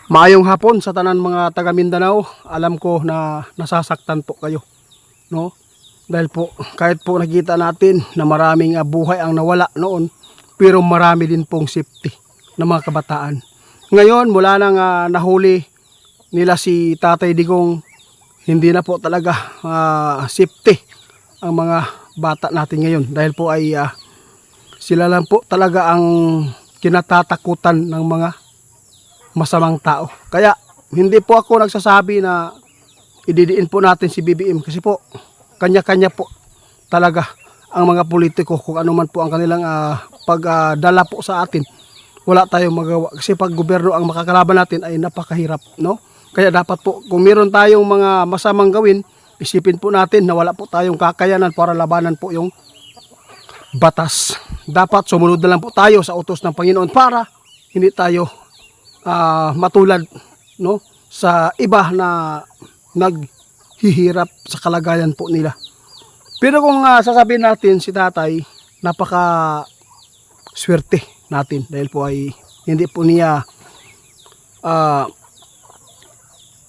Maayong hapon sa tanan mga taga Mindanao. Alam ko na nasasaktan po kayo, no? Dahil po kahit po nakita natin na maraming buhay ang nawala noon, pero marami din pong safety ng mga kabataan. Ngayon mula nang nahuli nila si Tatay Digong, hindi na po talaga safety ang mga bata natin ngayon, dahil po ay sila lang po talaga ang kinatatakutan ng mga masamang tao. Kaya hindi po ako nagsasabi na ididiin po natin si BBM, kasi po kanya-kanya po talaga ang mga politiko kung ano man po ang kanilang pagdala po sa atin. Wala tayong magawa, kasi pag gobyerno ang makakalaban natin ay napakahirap, no? Kaya dapat po kung meron tayong mga masamang gawin, isipin po natin na wala po tayong kakayanan para labanan po yung batas. Dapat sumunod na lang po tayo sa utos ng Panginoon para hindi tayo matulad, no, sa iba na naghihirap sa kalagayan po nila. Pero kung sasabihin natin si Tatay, napaka swerte natin dahil po ay hindi po niya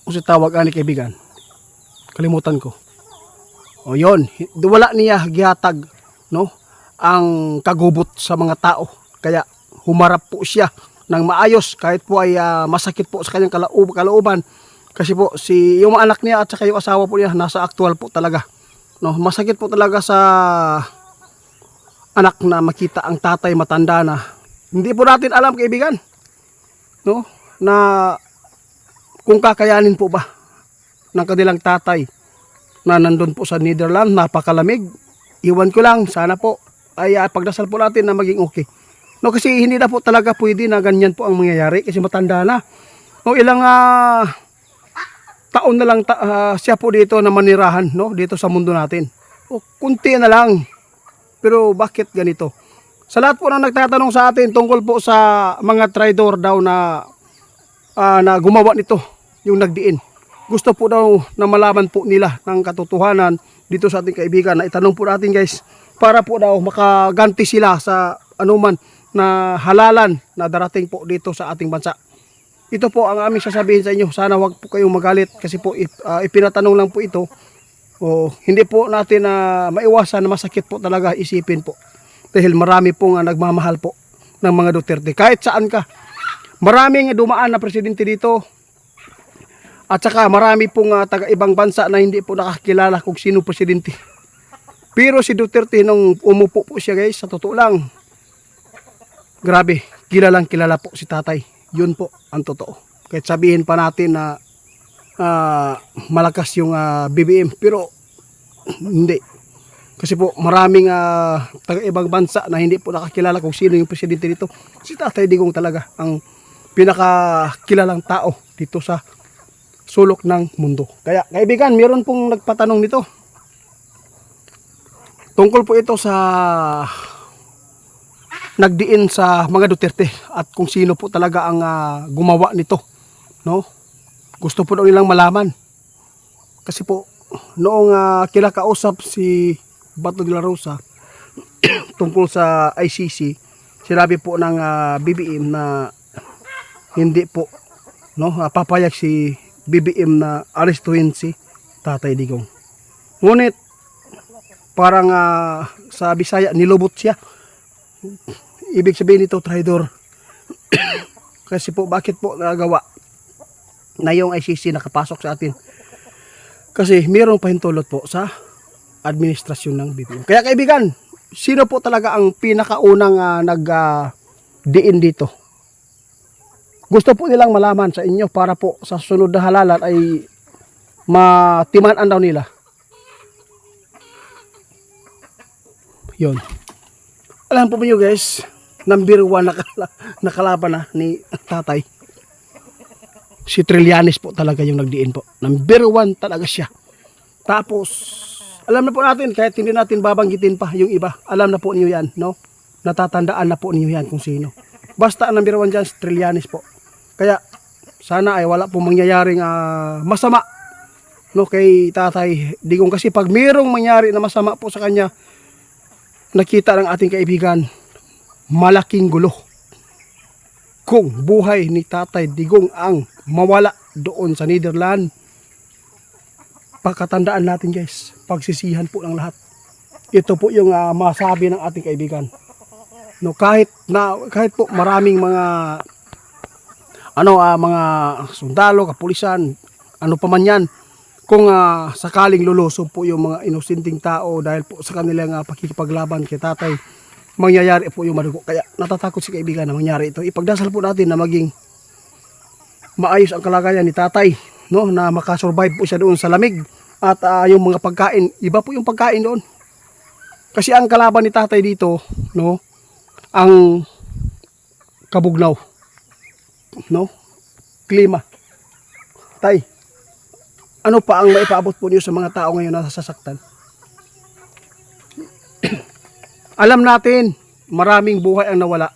kung si tawag ani kaibigan, kalimutan ko. O yon, wala niya gihatag, no, ang kagubot sa mga tao. Kaya humarap po siya ng maayos kahit po ay masakit po sa kanyang kalooban, kasi po yung mga anak niya at saka yung asawa po niya nasa actual po talaga, no. Masakit po talaga sa anak na makita ang tatay matanda na. Hindi po natin alam kaibigan, no, na kung kakayanin po ba ng kanilang tatay na nandun po sa Netherlands, napakalamig. Iwan ko lang, sana po ay pagdasal po natin na maging okay. No, kasi hindi na po talaga pwede na ganyan po ang mangyayari, kasi matanda na. No, ilang taon na lang siya po dito na manirahan, no, dito sa mundo natin. O, kunti na lang. Pero bakit ganito? Sa lahat po na nagtatanong sa atin tungkol po sa mga traidor daw na gumawa nito, yung nagdiin. Gusto po daw na malaman po nila ng katotohanan dito sa ating kaibigan, na itanong po natin guys, para po daw makaganti sila sa anuman na halalan na darating po dito sa ating bansa. Ito po ang aming sasabihin sa inyo. Sana wag po kayong magalit, kasi po ipinatanong lang po ito. O, hindi po natin maiwasan na masakit po talaga isipin po. Dahil marami pong nagmamahal po ng mga Duterte. Kahit saan ka. Maraming dumaan na presidente dito. At saka marami pong taga-ibang bansa na hindi po nakakilala kung sino presidente. Pero si Duterte nung umupo po siya guys, sa totoo lang, grabe, kilalang kilala po si Tatay. Yun po ang totoo. Kahit sabihin pa natin na malakas yung BBM, pero hindi. Kasi po maraming taga-ibang bansa na hindi po nakakilala kung sino yung presidente dito. Si Tatay Digong talaga ang pinakakilalang tao dito sa sulok ng mundo. Kaya kaibigan, meron pong nagpatanong nito. Tungkol po ito sa nagdiin sa mga Duterte at kung sino po talaga ang gumawa nito, no? Gusto po daw nilang malaman. Kasi po noong kinakausap si Bato de la Rosa tungkol sa ICC, sinabi po ng BBM na hindi po, no, papayag si BBM na arestuhin si Tatay Digong. Ngunit parang sa Bisaya nilubot siya. Ibig sabihin nito, traidor. Kasi po bakit po nagawa na yung ICC nakapasok sa atin? Kasi mayroong pahintulot po sa administrasyon ng BBM. Kaya kaibigan, sino po talaga ang pinakaunang nagdiin dito? Gusto po nilang malaman sa inyo para po sa sunod na halalan ay matimanan daw nila. Yon. Alam po niyo guys, number 1 nakalaban na ni Tatay. Si Trillanes po talaga yung nagdiin po. Number 1 talaga siya. Tapos, alam na po natin, kahit hindi natin babanggitin pa yung iba, alam na po niyo yan, no? Natatandaan na po niyo yan kung sino. Basta number 1 dyan, si Trillanes po. Kaya sana ay wala pong mangyayaring masama, no, kay Tatay Digong, kasi pag mayroong mangyari na masama po sa kanya, nakita ng ating kaibigan, malaking gulo. kung buhay ni Tatay Digong ang mawala doon sa Netherlands. Pagkatandaan natin guys, pagsisihan po ng lahat. Ito po yung masabi ng ating kaibigan. No, kahit po maraming mga mga sundalo, kapulisan, ano pa man yan, kung sakaling lulusob po yung mga inosenteng tao dahil po sa kanilang pakikipaglaban kay tatay, mangyayari po yung madugo. Kaya natatakot si kaibigan na mangyari ito. Ipagdasal po natin na maging maayos ang kalagayan ni tatay, no, na makasurvive po siya doon sa lamig. At yung mga pagkain, iba po yung pagkain doon. Kasi ang kalaban ni tatay dito, no, ang kabugnaw, no, klima. Tay, ano pa ang maipaabot po niyo sa mga tao ngayon na nasasaktan? Alam natin, maraming buhay ang nawala,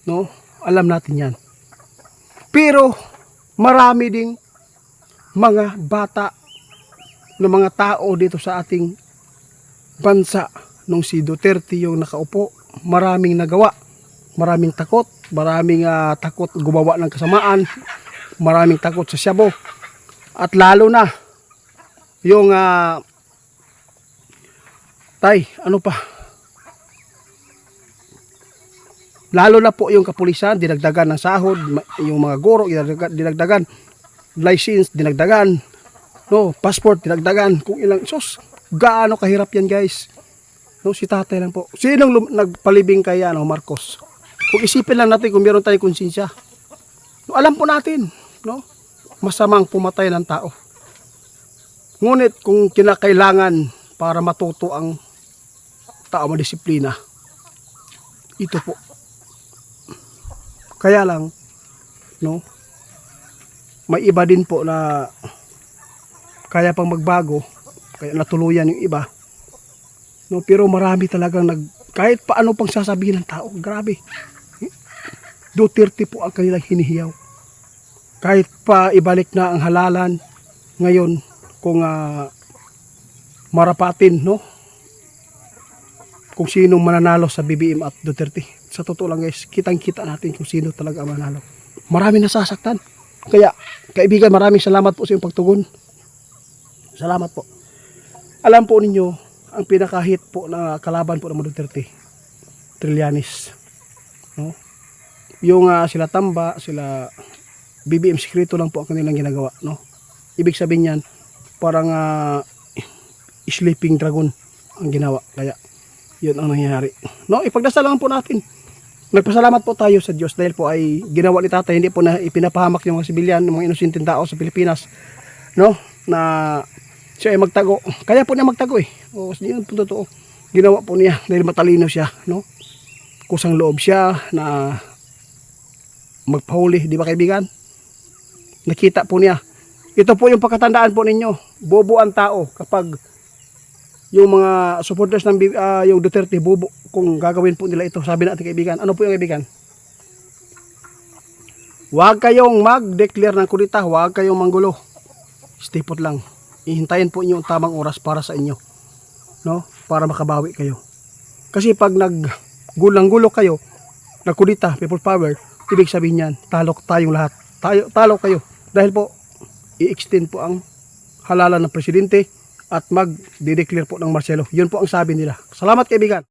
no? Alam natin yan. Pero marami ding mga bata ng mga tao dito sa ating bansa nung si Duterte yung nakaupo, maraming nagawa, maraming takot, maraming takot gumawa ng kasamaan, maraming takot sa shabu. At lalo na yung tay, ano pa? Lalo na po yung kapulisan, dinagdagan ng sahod, yung mga guro, dinagdagan, license, dinagdagan, no, passport, dinagdagan, kung ilang, sus, gaano kahirap yan guys. No, si tatay lang po. Sinong nagpalibing kay Marcos? Kung isipin lang natin kung meron tayong konsensya. No, alam po natin, no, masamang pumatay ng tao. Ngunit kung kinakailangan para matuto ang tao madisiplina, ito po. Kaya lang, no, may iba din po na kaya pang magbago, kaya natuluyan yung iba. No, pero marami talagang kahit paano pang sasabihin ng tao, grabe. Duterte po ang kanilang hinihiyaw. Kahit pa ibalik na ang halalan ngayon kung marapatin, no, kung sinong mananalo sa BBM at Duterte. Sa totoo lang guys, kitang-kita natin kung sino talaga ang mananalo. Marami nasasaktan. Kaya, kaibigan, maraming salamat po sa iyong pagtugon. Salamat po. Alam po ninyo, ang pinakahit po na kalaban po ng Duterte, Trillanes. No? Yung sila Tamba, sila BBM Secreto lang po ang kanilang ginagawa. No? Ibig sabihin yan, parang sleeping dragon ang ginawa. Kaya, yun ang nangyayari. No? Ipagdasal lang po natin. Nagpasalamat po tayo sa Diyos dahil po ay ginawa ni tatay, hindi po na ipinapahamak yung mga sibilyan, ng mga inosenteng tao sa Pilipinas, no, na siya ay magtago. Kaya po niya magtago eh. O, yun po totoo. Ginawa po niya dahil matalino siya, no. Kusang loob siya na magpahuli, di ba kaibigan? Nakita po niya. Ito po yung pagkatandaan po ninyo. Bobo ang tao kapag yung mga supporters ng yung Duterte, bobo kung gagawin po nila ito. Sabi natin kaibigan, ano po yung kaibigan? Huwag kayong mag-declare ng kudita, huwag kayong manggulo. Stay put lang. Ihintayin po inyo ang tamang oras para sa inyo, no? Para makabawi kayo. Kasi pag naggulang-gulo kayo, nagkudita, people power, ibig sabihin yan, talo tayong lahat. Talo kayo. Dahil po, i-extend po ang halalan ng presidente at mag-declare po ng Marcelo. Yun po ang sabi nila. Salamat kaibigan.